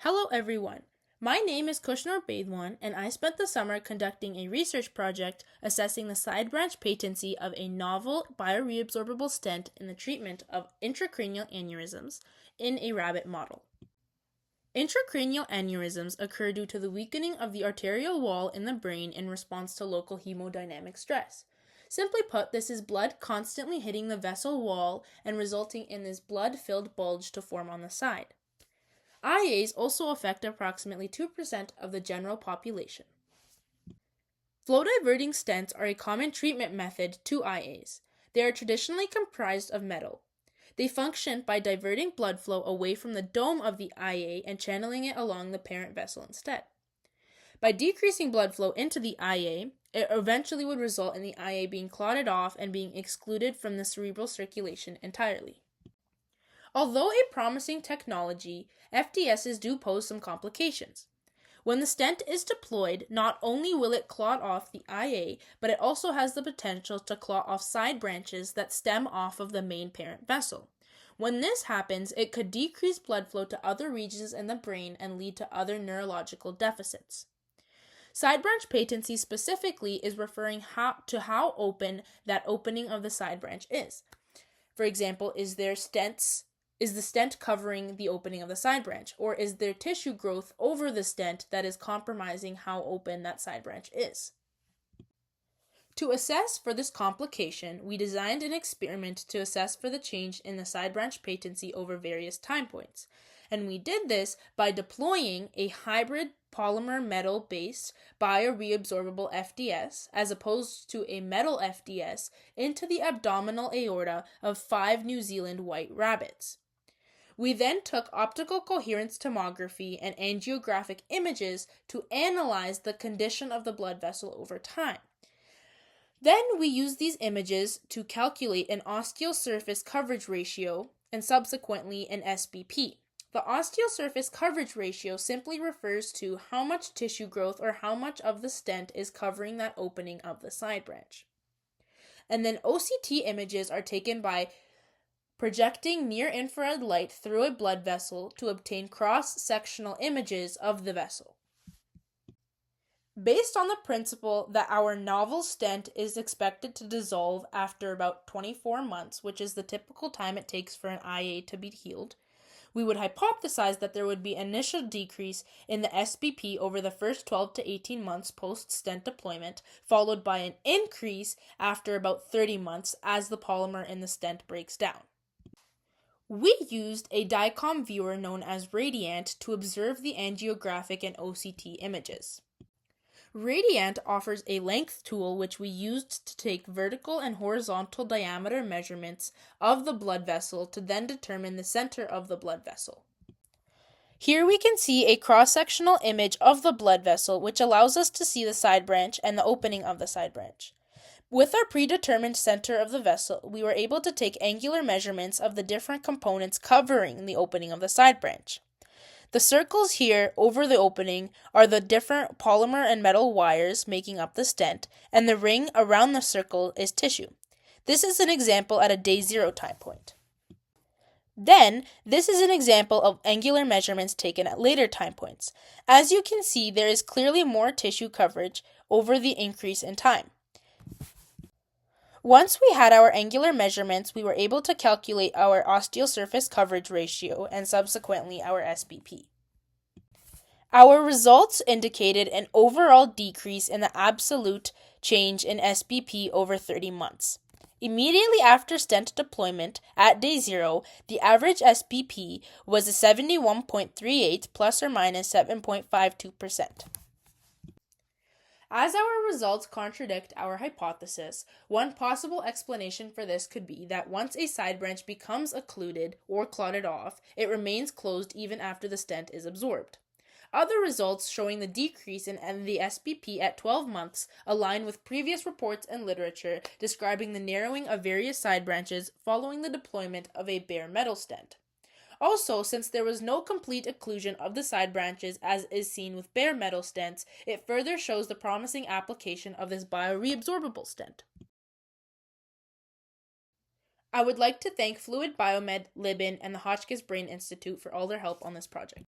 Hello everyone, my name is Kushnoor Baidwan and I spent the summer conducting a research project assessing the side branch patency of a novel bioresorbable stent in the treatment of intracranial aneurysms in a rabbit model. Intracranial aneurysms occur due to the weakening of the arterial wall in the brain in response to local hemodynamic stress. Simply put, this is blood constantly hitting the vessel wall and resulting in this blood-filled bulge to form on the side. IAs also affect approximately 2% of the general population. Flow-diverting stents are a common treatment method to IAs. They are traditionally comprised of metal. They function by diverting blood flow away from the dome of the IA and channeling it along the parent vessel instead. By decreasing blood flow into the IA, it eventually would result in the IA being clotted off and being excluded from the cerebral circulation entirely. Although a promising technology, FDSs do pose some complications. When the stent is deployed, not only will it clot off the IA, but it also has the potential to clot off side branches that stem off of the main parent vessel. When this happens, it could decrease blood flow to other regions in the brain and lead to other neurological deficits. Side branch patency specifically is referring to how open that opening of the side branch is. For example, is the stent covering the opening of the side branch, or is there tissue growth over the stent that is compromising how open that side branch is? To assess for this complication, we designed an experiment to assess for the change in the side branch patency over various time points, and we did this by deploying a hybrid polymer-metal based bioresorbable FDS as opposed to a metal FDS into the abdominal aorta of 5 New Zealand white rabbits. We then took optical coherence tomography and angiographic images to analyze the condition of the blood vessel over time. Then we used these images to calculate an osteosurface coverage ratio and subsequently an SBP. The osteosurface coverage ratio simply refers to how much tissue growth or how much of the stent is covering that opening of the side branch. And then OCT images are taken by projecting near-infrared light through a blood vessel to obtain cross-sectional images of the vessel. Based on the principle that our novel stent is expected to dissolve after about 24 months, which is the typical time it takes for an IA to be healed, we would hypothesize that there would be an initial decrease in the SBP over the first 12 to 18 months post-stent deployment, followed by an increase after about 30 months as the polymer in the stent breaks down. We used a DICOM viewer known as Radiant to observe the angiographic and OCT images. Radiant offers a length tool which we used to take vertical and horizontal diameter measurements of the blood vessel to then determine the center of the blood vessel. Here we can see a cross-sectional image of the blood vessel which allows us to see the side branch and the opening of the side branch. With our predetermined center of the vessel, we were able to take angular measurements of the different components covering the opening of the side branch. The circles here over the opening are the different polymer and metal wires making up the stent, and the ring around the circle is tissue. This is an example at a day 0 time point. Then, this is an example of angular measurements taken at later time points. As you can see, there is clearly more tissue coverage over the increase in time. Once we had our angular measurements, we were able to calculate our osteosurface coverage ratio and subsequently our SBP. Our results indicated an overall decrease in the absolute change in SBP over 30 months. Immediately after stent deployment, at day 0, the average SBP was a 71.38 plus or minus 7.52%. As our results contradict our hypothesis, one possible explanation for this could be that once a side branch becomes occluded or clotted off, it remains closed even after the stent is absorbed. Other results showing the decrease in the SBP at 12 months align with previous reports and literature describing the narrowing of various side branches following the deployment of a bare metal stent. Also, since there was no complete occlusion of the side branches as is seen with bare metal stents, it further shows the promising application of this bioresorbable stent. I would like to thank Fluid Biomed, Libin, and the Hotchkiss Brain Institute for all their help on this project.